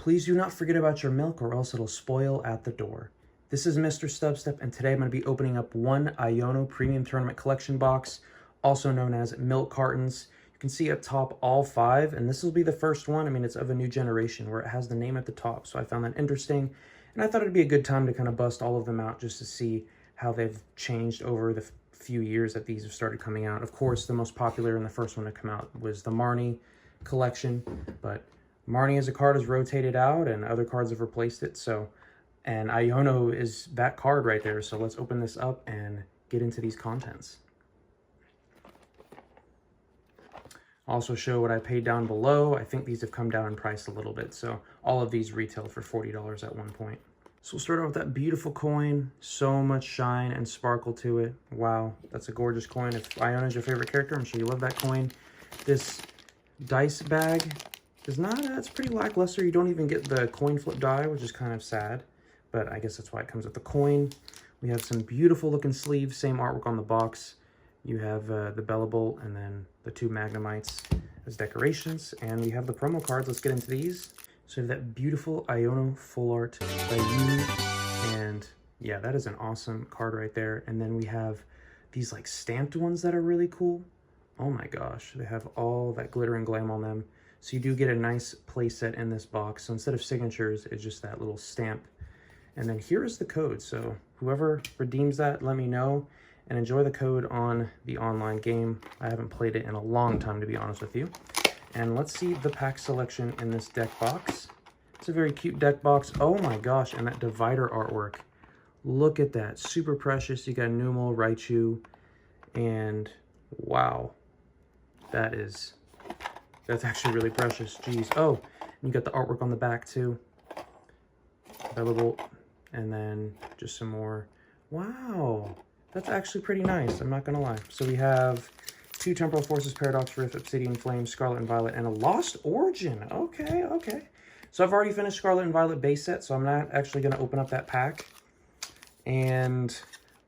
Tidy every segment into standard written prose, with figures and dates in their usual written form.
Please do not forget about your milk or else it'll spoil at the door. This is MisterStubstep, and today I'm going to be opening up one Iono Premium Tournament Collection box, also known as milk cartons. You can see up top all 5, and this will be the first one. I mean, it's of a new generation where it has the name at the top, so I found that interesting. And I thought it'd be a good time to kind of bust all of them out just to see how they've changed over the few years that these have started coming out. Of course, the most popular and the first one to come out was the Marnie collection, but Marnie as a card has rotated out and other cards have replaced it. So, and Iono is that card right there. So let's open this up and get into these contents. Also show what I paid down below. I think these have come down in price a little bit. So all of these retail for $40 at one point. So we'll start out with that beautiful coin. So much shine and sparkle to it. Wow, that's a gorgeous coin. If Iono is your favorite character, I'm sure you love that coin. This dice bag is not, it's pretty lackluster. You don't even get the coin flip die, which is kind of sad, but I guess that's why it comes with the coin. We have some beautiful looking sleeves, same artwork on the box. You have the Bella Bolt and then the 2 Magnemites as decorations, and we have the promo cards. Let's get into these. So we have that beautiful Iono full art by you, and yeah, that is an awesome card right there. And then we have these like stamped ones that are really cool. Oh my gosh, they have all that glitter and glam on them. So you do get a nice play set in this box. So instead of signatures, it's just that little stamp. And then here is the code. So whoever redeems that, let me know and enjoy the code on the online game. I haven't played it in a long time, to be honest with you. And let's see the pack selection in this deck box. It's a very cute deck box. Oh my gosh, and that divider artwork. Look at that, super precious. You got Numel, Raichu, and wow, that's actually really precious. Jeez. Oh, you got the artwork on the back too. Bella Bolt, and then just some more. Wow, that's actually pretty nice. I'm not gonna lie. So we have 2 Temporal Forces, Paradox Rift, Obsidian Flames, Scarlet and Violet, and a Lost Origin. Okay, okay. So I've already finished Scarlet and Violet base set, so I'm not actually gonna open up that pack. And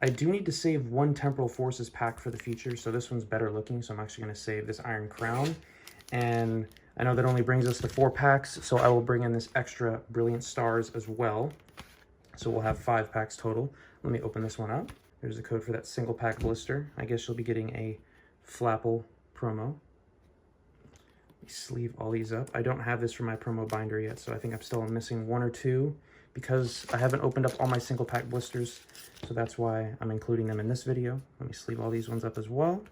I do need to save 1 Temporal Forces pack for the future, so this one's better looking, so I'm actually gonna save this Iron Crown. And I know that only brings us to 4 packs, so I will bring in this extra Brilliant Stars as well. So we'll have 5 packs total. Let me open this one up. There's the code for that single pack blister. I guess you'll be getting a Flapple promo. Sleeve all these up. I don't have this for my promo binder yet, so I think I'm still missing 1 or 2 because I haven't opened up all my single pack blisters. So that's why I'm including them in this video. Let me sleeve all these ones up as well.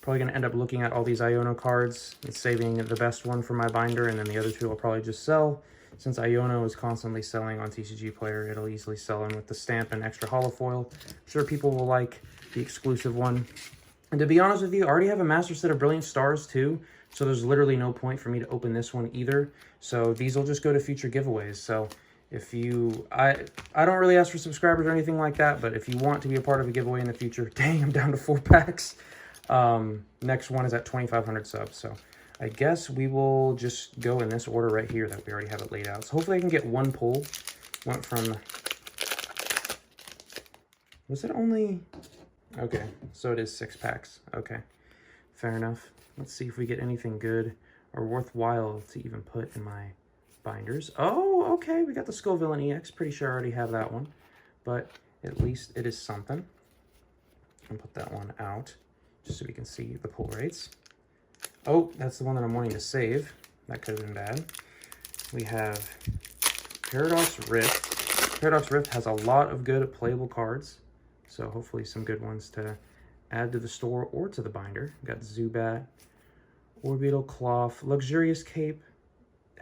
Probably going to end up looking at all these Iono cards and saving the best one for my binder, and then the other 2 I'll probably just sell. Since Iono is constantly selling on TCG Player, it'll easily sell in with the stamp and extra holo foil. I'm sure people will like the exclusive one. And to be honest with you, I already have a master set of Brilliant Stars too, so there's literally no point for me to open this one either. So these will just go to future giveaways. So if you, I don't really ask for subscribers or anything like that, but if you want to be a part of a giveaway in the future, dang, I'm down to 4 packs. Next one is at 2,500 subs, so I guess we will just go in this order right here that we already have it laid out. So hopefully I can get 1 pull. Went from, was it only, okay, so it is 6 packs. Okay, fair enough. Let's see if we get anything good or worthwhile to even put in my binders. Oh, okay, we got the Skull Villain EX. Pretty sure I already have that one, but at least it is something. And put that one out just so we can see the pull rates. Oh, that's the one that I'm wanting to save. That could have been bad. We have Paradox Rift. Paradox Rift has a lot of good playable cards, so hopefully some good ones to add to the store or to the binder. We've got Zubat, Orbital Cloth, Luxurious Cape.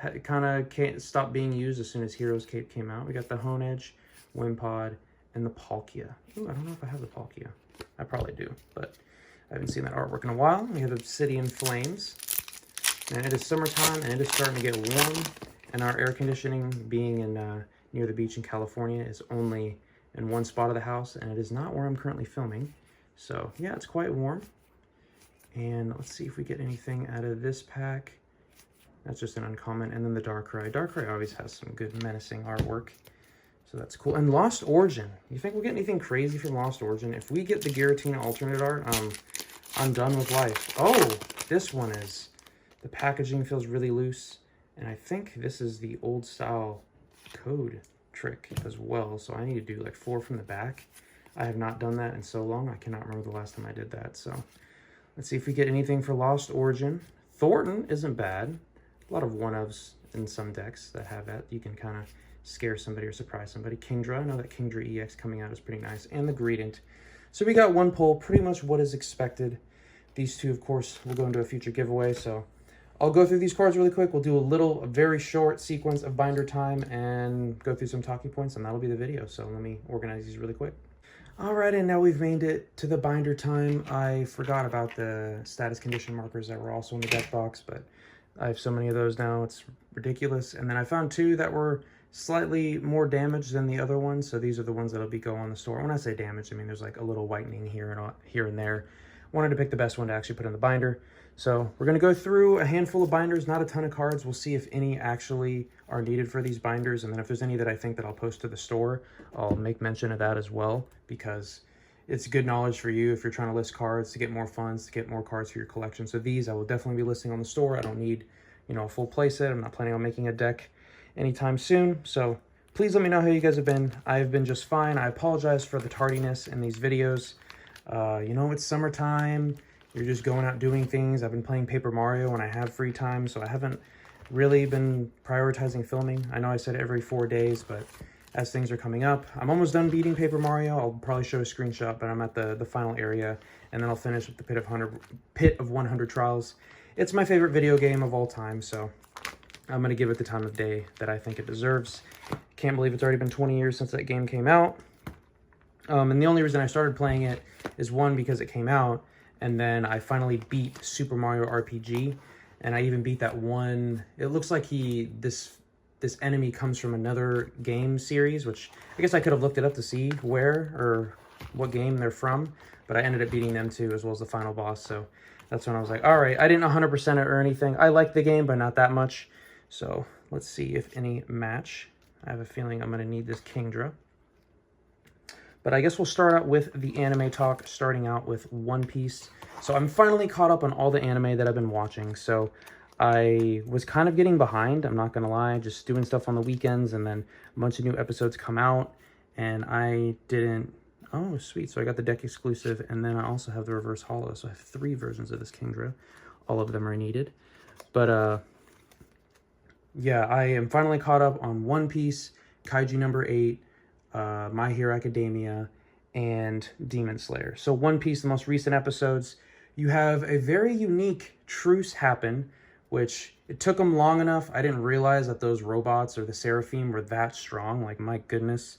It kind of can't stop being used as soon as Heroes Cape came out. We got the Honedge, Wimpod, and the Palkia. Ooh, I don't know if I have the Palkia. I probably do, but I haven't seen that artwork in a while. We have Obsidian Flames. And it is summertime, and it is starting to get warm. And our air conditioning, being in near the beach in California, is only in 1 spot of the house, and it is not where I'm currently filming. So, yeah, it's quite warm. And let's see if we get anything out of this pack. That's just an uncommon. And then the Darkrai. Darkrai always has some good menacing artwork. So that's cool. And Lost Origin. You think we'll get anything crazy from Lost Origin? If we get the Giratina alternate art, I'm done with life. Oh, this one is, the packaging feels really loose. And I think this is the old style code trick as well. So I need to do like 4 from the back. I have not done that in so long. I cannot remember the last time I did that. So let's see if we get anything for Lost Origin. Thornton isn't bad. A lot of one-ofs in some decks that have that. You can kind of scare somebody or surprise somebody. Kingdra, I know that Kingdra EX coming out is pretty nice. And the Greedent. So we got one pull, pretty much what is expected. These two, of course, will go into a future giveaway. So I'll go through these cards really quick. We'll do a very short sequence of binder time and go through some talking points, and that'll be the video. So let me organize these really quick. All right, and now we've made it to the binder time. I forgot about the status condition markers that were also in the deck box, but I have so many of those now, it's ridiculous. And then I found 2 that were slightly more damaged than the other ones, so these are the ones that'll be go on the store. When I say damaged, I mean there's like a little whitening here and there. Wanted to pick the best one to actually put in the binder. So we're going to go through a handful of binders, not a ton of cards. We'll see if any actually are needed for these binders. And then if there's any that I think that I'll post to the store, I'll make mention of that as well, because it's good knowledge for you if you're trying to list cards to get more funds, to get more cards for your collection. So these I will definitely be listing on the store. I don't need, you know, a full playset. I'm not planning on making a deck anytime soon. So please let me know how you guys have been. I've been just fine. I apologize for the tardiness in these videos. You know, it's summertime. You're just going out doing things. I've been playing Paper Mario when I have free time, so I haven't really been prioritizing filming. I know I said every 4 days, but as things are coming up, I'm almost done beating Paper Mario. I'll probably show a screenshot, but I'm at the final area, and then I'll finish with the Pit of 100 Trials. It's my favorite video game of all time, so I'm going to give it the time of day that I think it deserves. Can't believe it's already been 20 years since that game came out. And the only reason I started playing it is, one, because it came out, and then I finally beat Super Mario RPG, and I even beat that one. It looks like this enemy comes from another game series, which I guess I could have looked it up to see where or what game they're from, but I ended up beating them too, as well as the final boss. So that's when I was like, all right, I didn't 100% it or anything. I like the game, but not that much. So let's see if any match. I have a feeling I'm going to need this Kingdra. But I guess we'll start out with the anime talk, starting out with One Piece. So I'm finally caught up on all the anime that I've been watching. So I was kind of getting behind, I'm not going to lie, just doing stuff on the weekends, and then a bunch of new episodes come out, and I didn't... Oh, sweet. So I got the deck exclusive, and then I also have the reverse holo. So I have 3 versions of this Kingdra. All of them are needed. But, yeah, I am finally caught up on One Piece, Kaiju number 8, My Hero Academia, and Demon Slayer. So One Piece, the most recent episodes, you have a very unique truce happen, which it took them long enough. I didn't realize that those robots or the Seraphim were that strong. Like, my goodness.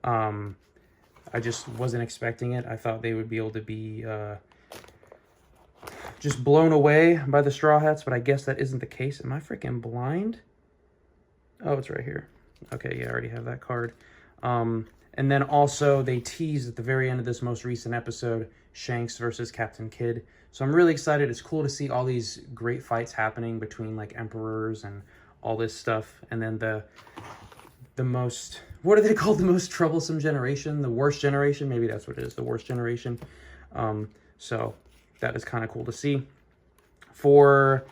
I just wasn't expecting it. I thought they would be able to be just blown away by the Straw Hats, but I guess that isn't the case. Am I freaking blind? Oh, it's right here. Okay, yeah, I already have that card. And then also they teased at the very end of this most recent episode, Shanks versus Captain Kidd. So I'm really excited. It's cool to see all these great fights happening between like emperors and all this stuff. And then the most, what are they called? The most troublesome generation, the worst generation. Maybe that's what it is, the worst generation. So that is kind of cool to see. For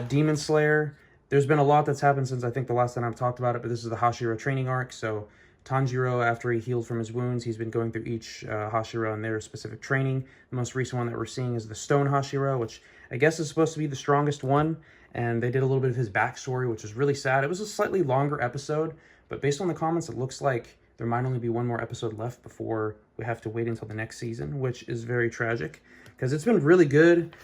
Demon Slayer, there's been a lot that's happened since I think the last time I've talked about it, but this is the Hashira training arc. So Tanjiro, after he healed from his wounds, he's been going through each Hashira and their specific training. The most recent one that we're seeing is the Stone Hashira, which I guess is supposed to be the strongest one. And they did a little bit of his backstory, which was really sad. It was a slightly longer episode, but based on the comments, it looks like there might only be one more episode left before we have to wait until the next season, which is very tragic because it's been really good.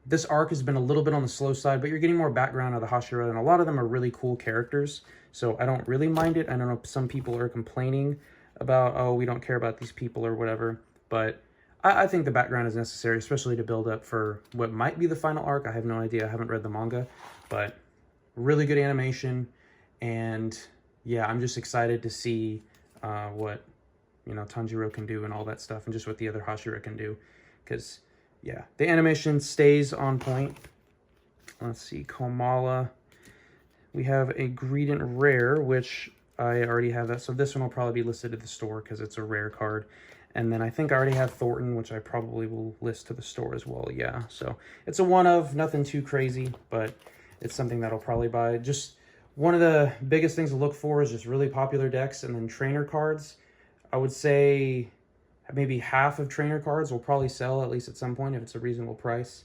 This arc has been a little bit on the slow side, but you're getting more background of the Hashira, and a lot of them are really cool characters. So I don't really mind it. I don't know if some people are complaining about, oh, we don't care about these people or whatever. But I think the background is necessary, especially to build up for what might be the final arc. I have no idea. I haven't read the manga. But really good animation. And yeah, I'm just excited to see what, you know, Tanjiro can do and all that stuff. And just what the other Hashira can do. Because, yeah, the animation stays on point. Let's see, Komala. We have a Greedent Rare, which I already have that. So this one will probably be listed at the store because it's a rare card. And then I think I already have Thornton, which I probably will list to the store as well. Yeah, so it's a one of, nothing too crazy, but it's something that I'll probably buy. Just one of the biggest things to look for is just really popular decks, and then trainer cards. I would say maybe half of trainer cards will probably sell at least at some point if it's a reasonable price.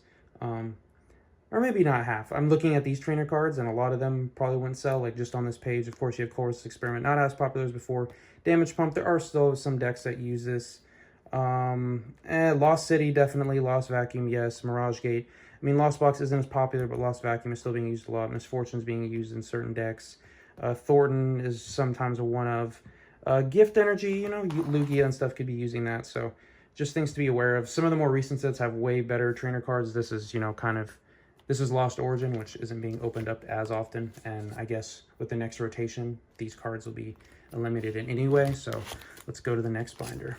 Or maybe not half. I'm looking at these trainer cards, and a lot of them probably wouldn't sell. Like just on this page, of course, you have Chorus Experiment, not as popular as before. Damage Pump, there are still some decks that use this. Lost City, definitely. Lost Vacuum, yes. Mirage Gate. I mean, Lost Box isn't as popular, but Lost Vacuum is still being used a lot. Misfortune's being used in certain decks. Thornton is sometimes a one of. Gift Energy, you know, Lugia and stuff could be using that. So just things to be aware of. Some of the more recent sets have way better trainer cards. This is, you know, this is Lost Origin, which isn't being opened up as often. And I guess with the next rotation, these cards will be eliminated in any way. So let's go to the next binder.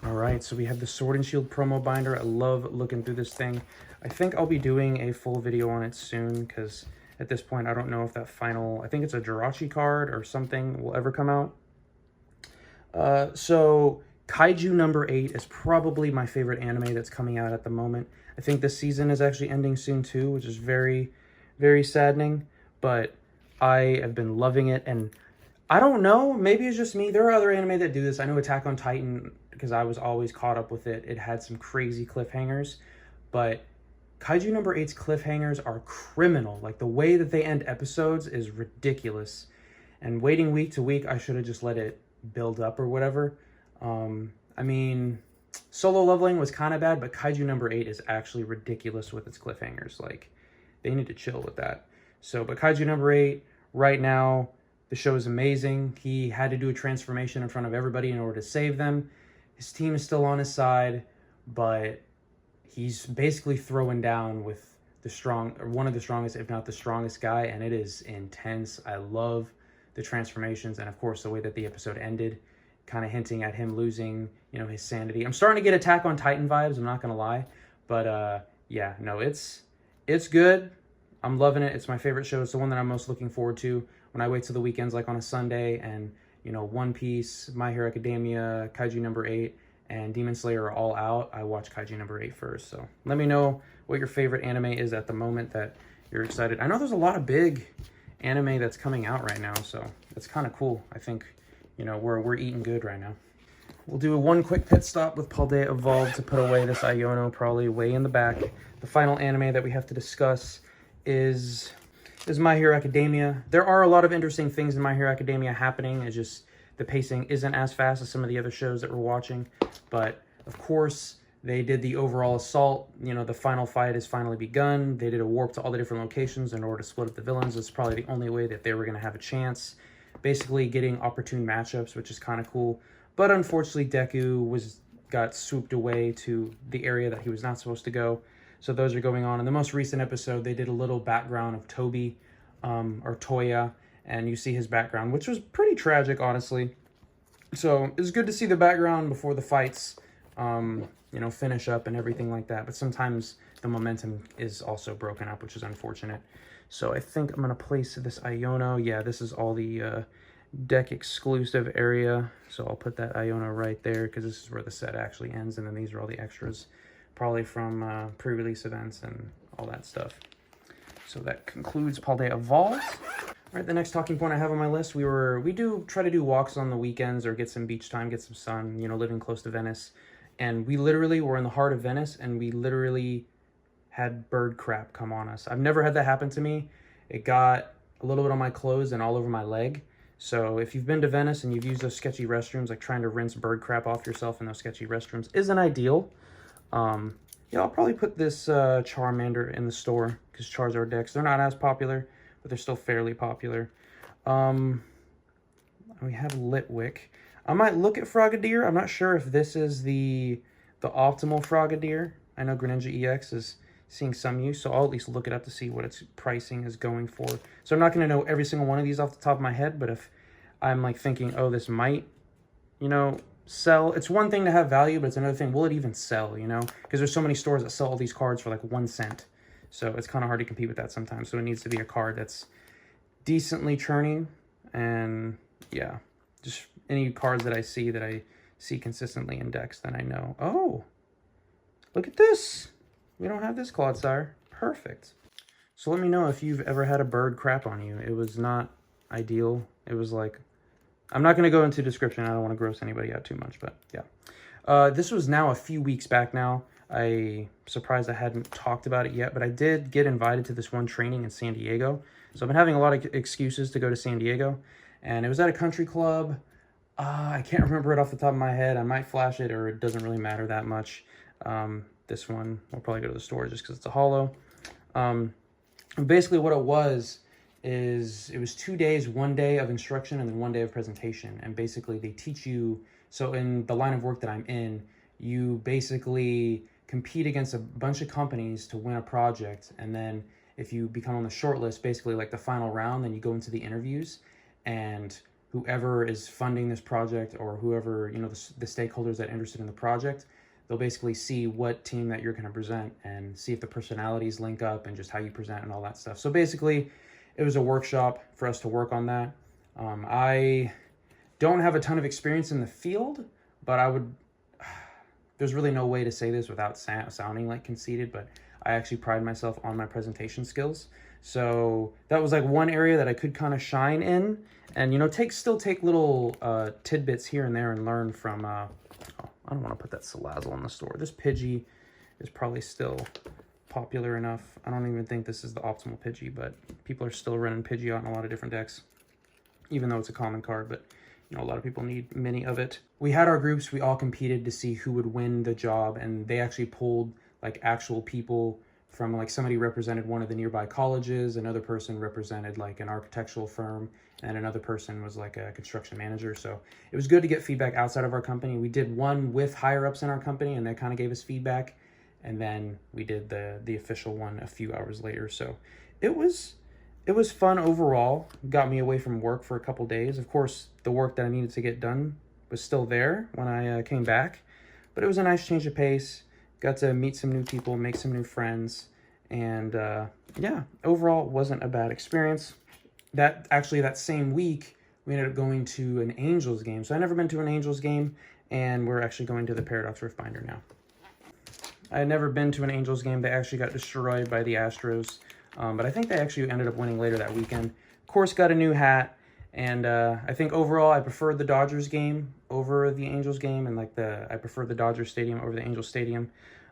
All right, so we have the Sword and Shield promo binder. I love looking through this thing. I think I'll be doing a full video on it soon because at this point, I don't know if that final, I think it's a Jirachi card or something will ever come out. So Kaiju number 8 is probably my favorite anime that's coming out at the moment. I think this season is actually ending soon too, which is very, very saddening. But I have been loving it, and I don't know, maybe it's just me. There are other anime that do this. I know Attack on Titan, because I was always caught up with it. It had some crazy cliffhangers, but Kaiju number 8's cliffhangers are criminal. Like the way that they end episodes is ridiculous. And waiting week to week, I should have just let it build up or whatever. I mean, Solo Leveling was kind of bad, but Kaiju number 8 is actually ridiculous with its cliffhangers. Like, they need to chill with that. So, but Kaiju number 8, right now, the show is amazing. He had to do a transformation in front of everybody in order to save them. His team is still on his side, but he's basically throwing down with one of the strongest, if not the strongest guy, and it is intense. I love the transformations, and of course, the way that the episode ended, kind of hinting at him losing, you know, his sanity. I'm starting to get Attack on Titan vibes, I'm not gonna lie, but yeah, no, it's good. I'm loving it. It's my favorite show. It's the one that I'm most looking forward to when I wait till the weekends, like on a Sunday, and you know, One Piece, My Hero Academia, Kaiju number 8, and Demon Slayer are all out. I watch Kaiju number 8 first. So let me know what your favorite anime is at the moment that you're excited. I know there's a lot of big anime that's coming out right now, so it's kind of cool. I think, you know, we're eating good right now. We'll do one quick pit stop with Paldea Evolved to put away this Iono, probably way in the back. The final anime that we have to discuss is My Hero Academia. There are a lot of interesting things in My Hero Academia happening. It's just the pacing isn't as fast as some of the other shows that we're watching. But of course, they did the overall assault. You know, the final fight has finally begun. They did a warp to all the different locations in order to split up the villains. It's probably the only way that they were going to have a chance. Basically getting opportune matchups, which is kind of cool. But unfortunately, Deku got swooped away to the area that he was not supposed to go. So those are going on. In the most recent episode, they did a little background of Toby, or Toya, and you see his background, which was pretty tragic, honestly. So it's good to see the background before the fights, you know, finish up and everything like that. But sometimes the momentum is also broken up, which is unfortunate. So I think I'm going to place this Iono. Yeah, this is all the deck exclusive area. So I'll put that Iono right there because this is where the set actually ends. And then these are all the extras, probably from pre-release events and all that stuff. So that concludes Paldea Evolved. All right, the next talking point I have on my list, we do try to do walks on the weekends or get some beach time, get some sun, you know, living close to Venice. And we literally were in the heart of Venice, and we literally had bird crap come on us. I've never had that happen to me. It got a little bit on my clothes and all over my leg. So if you've been to Venice and you've used those sketchy restrooms, like trying to rinse bird crap off yourself in those sketchy restrooms isn't ideal. Yeah, I'll probably put this Charmander in the store because Charizard decks, they're not as popular, but they're still fairly popular. We have Litwick. I might look at Frogadier. I'm not sure if this is the optimal Frogadier. I know Greninja EX is seeing some use, so I'll at least look it up to see what its pricing is going for. So I'm not going to know every single one of these off the top of my head, but if I'm like thinking, oh, this might, you know, sell. It's one thing to have value, but it's another thing, will it even sell, you know? Because there's so many stores that sell all these cards for like 1 cent. So it's kind of hard to compete with that sometimes. So it needs to be a card that's decently churning. And yeah, just any cards that I see consistently in decks, then I know. Oh, look at this. We don't have this Clodsire. Perfect. So let me know if you've ever had a bird crap on you. It was not ideal. It was like, I'm not going to go into description. I don't want to gross anybody out too much, but yeah. This was now a few weeks back now. I'm surprised I hadn't talked about it yet, but I did get invited to this one training in San Diego. So I've been having a lot of excuses to go to San Diego, and it was at a country club. I can't remember it off the top of my head. I might flash it, or it doesn't really matter that much. This one, we'll probably go to the store just because it's a holo. Basically what it was is it was 2 days, 1 day of instruction and then 1 day of presentation. And basically they teach you, so in the line of work that I'm in, you basically compete against a bunch of companies to win a project. And then if you become on the short list, basically like the final round, then you go into the interviews, and whoever is funding this project, or whoever, you know, the stakeholders that are interested in the project, they'll basically see what team that you're going to present and see if the personalities link up and just how you present and all that stuff. So basically, it was a workshop for us to work on that. I don't have a ton of experience in the field, but there's really no way to say this without sounding like conceited, but I actually pride myself on my presentation skills. So that was like one area that I could kind of shine in, and, you know, still take little tidbits here and there and learn from, I don't want to put that Salazzle in the store. This Pidgey is probably still popular enough. I don't even think this is the optimal Pidgey, but people are still running Pidgey out in a lot of different decks, even though it's a common card, but, you know, a lot of people need many of it. We had our groups, we all competed to see who would win the job, and they actually pulled like actual people from, like, somebody represented one of the nearby colleges, another person represented like an architectural firm, and another person was like a construction manager. So it was good to get feedback outside of our company. We did one with higher ups in our company, and they kind of gave us feedback, and then we did the official one a few hours later. So it was fun overall. Got me away from work for a couple days. Of course, the work that I needed to get done was still there when I came back, but it was a nice change of pace. Got to meet some new people, make some new friends, and yeah, overall, it wasn't a bad experience. That same week, we ended up going to an Angels game. So I've never been to an Angels game, and we're actually going to the Paradox Riftbinder now. I had never been to an Angels game. They actually got destroyed by the Astros, but I think they actually ended up winning later that weekend. Of course, got a new hat, and I think overall I preferred the Dodgers game over the Angels game, and like I preferred the Dodgers Stadium over the Angels Stadium.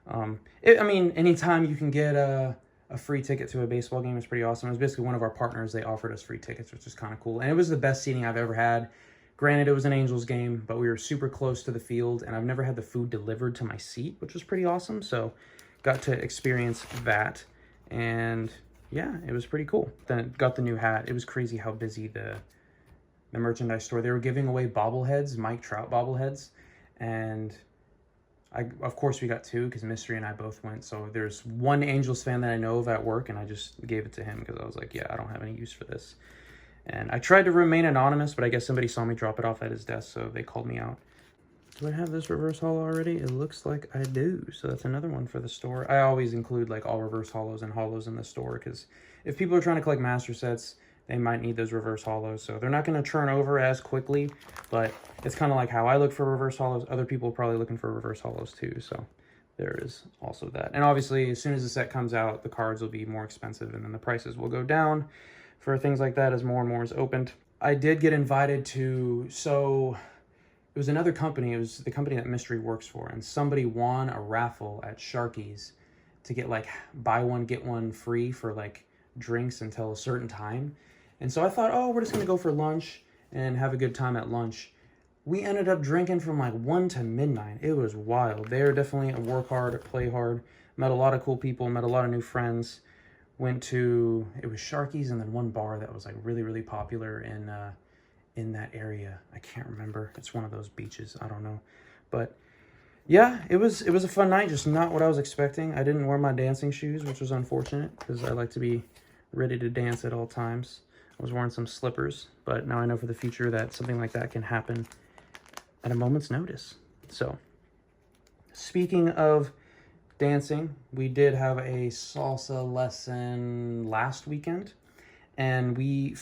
I mean, anytime you can get a free ticket to a baseball game is pretty awesome. It was basically one of our partners. They offered us free tickets, which is kind of cool. And it was the best seating I've ever had. Granted, it was an Angels game, but we were super close to the field, and I've never had the food delivered to my seat, which was pretty awesome. So got to experience that, and yeah, it was pretty cool. Then got the new hat. It was crazy how busy the merchandise store. They were giving away bobbleheads, Mike Trout bobbleheads, and of course we got two because Mystery and I both went. So there's one Angels fan that I know of at work, and I just gave it to him because I was like, yeah, I don't have any use for this. And I tried to remain anonymous, but I guess somebody saw me drop it off at his desk, so they called me out. Do I have this reverse holo already? It looks like I do. So that's another one for the store. I always include like all reverse holos and holos in the store, because if people are trying to collect master sets, they might need those reverse holos. So they're not going to turn over as quickly, but it's kind of like how I look for reverse holos. Other people are probably looking for reverse holos too. So there is also that. And obviously, as soon as the set comes out, the cards will be more expensive, and then the prices will go down for things like that as more and more is opened. I did get invited to, so it was another company. It was the company that Mystery works for, and somebody won a raffle at Sharky's to get like buy one, get one free for like drinks until a certain time. And so I thought, oh, we're just going to go for lunch and have a good time at lunch. We ended up drinking from like 1 to midnight. It was wild. They are definitely a work hard, play hard. Met a lot of cool people, met a lot of new friends. Went to, it was Sharky's and then one bar that was like really, really popular in that area. I can't remember. It's one of those beaches. I don't know. But yeah, it was a fun night. Just not what I was expecting. I didn't wear my dancing shoes, which was unfortunate because I like to be ready to dance at all times. I was wearing some slippers, but now I know for the future that something like that can happen at a moment's notice. So, speaking of dancing, we did have a salsa lesson last weekend, and she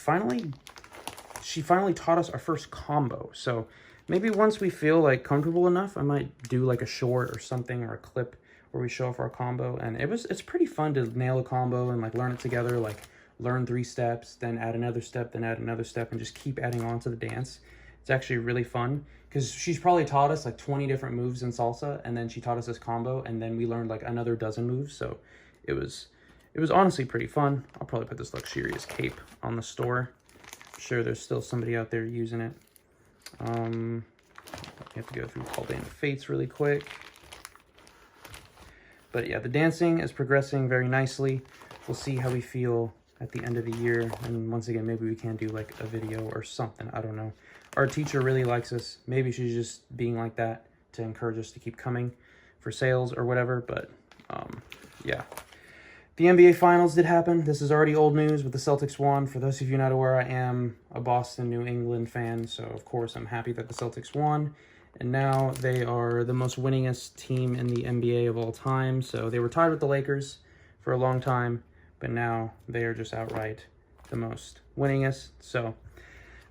finally taught us our first combo. So maybe once we feel like comfortable enough, I might do like a short or something, or a clip where we show off our combo. And it's pretty fun to nail a combo and like learn it together, like learn 3 steps, then add another step, then add another step, and just keep adding on to the dance. It's actually really fun because she's probably taught us like 20 different moves in salsa, and then she taught us this combo, and then we learned like another dozen moves. So it was honestly pretty fun. I'll probably put this luxurious cape on the store. I'm sure there's still somebody out there using it. You have to go through Haldane Fates really quick. But yeah, the dancing is progressing very nicely. We'll see how we feel at the end of the year. And once again, maybe we can do like a video or something. I don't know. Our teacher really likes us. Maybe she's just being like that to encourage us to keep coming for sales or whatever. But yeah. The NBA Finals did happen. This is already old news, but the Celtics won. For those of you not aware, I am a Boston, New England fan, so of course I'm happy that the Celtics won. And now they are the most winningest team in the NBA of all time. So they were tied with the Lakers for a long time, but now they are just outright the most winningest. So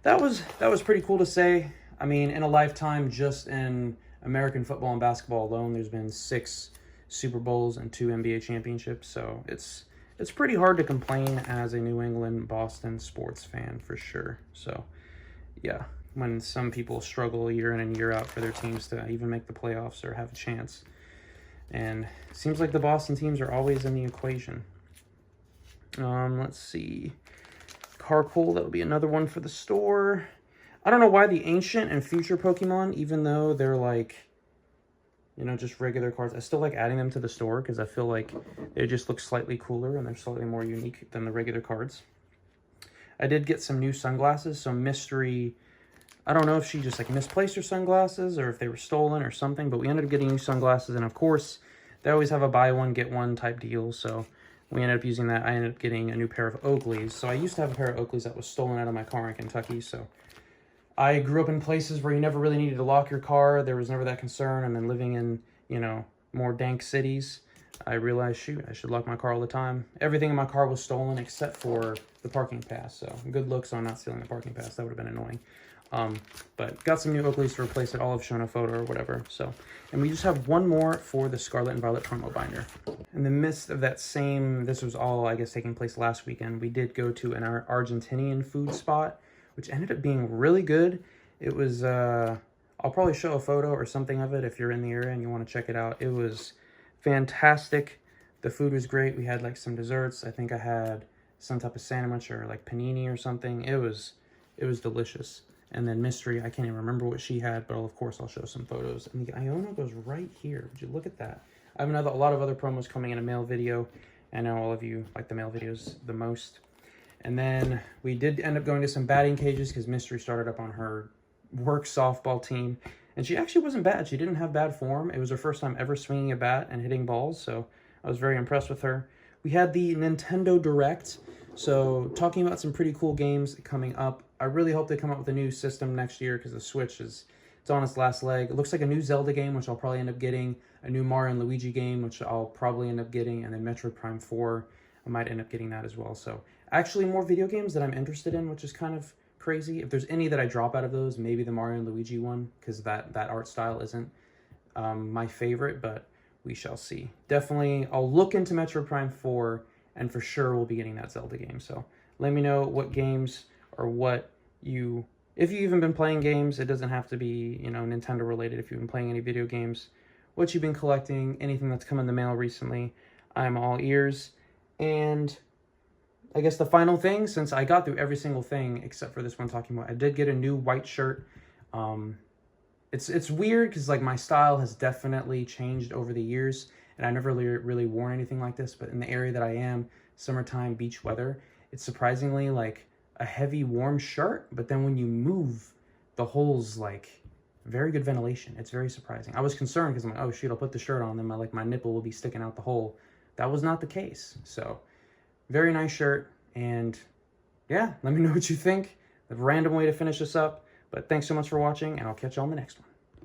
that was pretty cool to say. I mean, in a lifetime, just in American football and basketball alone, there's been 6 Super Bowls and 2 NBA championships. So it's pretty hard to complain as a New England, Boston sports fan for sure. So yeah, when some people struggle year in and year out for their teams to even make the playoffs or have a chance. And it seems like the Boston teams are always in the equation. Let's see. Carpool, that would be another one for the store. I don't know why the ancient and future Pokemon, even though they're like, you know, just regular cards, I still like adding them to the store because I feel like they just look slightly cooler and they're slightly more unique than the regular cards. I did get some new sunglasses, so Mystery, I don't know if she just like misplaced her sunglasses or if they were stolen or something, but we ended up getting new sunglasses, and of course, they always have a buy one, get one type deal, so we ended up using that. I ended up getting a new pair of Oakleys. So I used to have a pair of Oakleys that was stolen out of my car in Kentucky, so I grew up in places where you never really needed to lock your car. There was never that concern. And then living in, you know, more dank cities, I realized, shoot, I should lock my car all the time. Everything in my car was stolen except for the parking pass. So good looks on not stealing the parking pass. That would have been annoying. But got some new Oakleys to replace it. All have shown a photo or whatever. So, and we just have one more for the Scarlet and Violet promo binder. In the midst of that same, this was all, I guess, taking place last weekend, we did go to an Argentinian food spot, which ended up being really good. It was, I'll probably show a photo or something of it if you're in the area and you want to check it out. It was fantastic. The food was great. We had like some desserts. I think I had some type of sandwich or like panini or something. It was delicious. And then Mystery, I can't even remember what she had, but of course I'll show some photos. And the Iono goes right here. Would you look at that? I have a lot of other promos coming in a mail video. I know all of you like the mail videos the most. And then we did end up going to some batting cages because Mystery started up on her work softball team. And she actually wasn't bad. She didn't have bad form. It was her first time ever swinging a bat and hitting balls. So I was very impressed with her. We had the Nintendo Direct. So talking about some pretty cool games coming up. I really hope they come up with a new system next year because the Switch it's on its last leg. It looks like a new Zelda game, which I'll probably end up getting. A new Mario and Luigi game, which I'll probably end up getting. And then Metroid Prime 4, I might end up getting that as well. So actually more video games that I'm interested in, which is kind of crazy. If there's any that I drop out of those, maybe the Mario and Luigi one, because that art style isn't my favorite, but we shall see. Definitely, I'll look into Metroid Prime 4, and for sure we'll be getting that Zelda game. So let me know what games or what if you've even been playing games. It doesn't have to be, you know, Nintendo related. If you've been playing any video games, what you've been collecting, anything that's come in the mail recently, I'm all ears. And I guess the final thing, since I got through every single thing except for this one talking about, I did get a new white shirt. It's weird because like my style has definitely changed over the years, and I never really worn anything like this. But in the area that I am, summertime beach weather, it's surprisingly like a heavy warm shirt. But then when you move, the hole's like very good ventilation. It's very surprising. I was concerned because I'm like, oh shoot, I'll put the shirt on, then my nipple will be sticking out the hole. That was not the case. So very nice shirt. And yeah, let me know what you think. A random way to finish this up. But thanks so much for watching, and I'll catch you on the next one.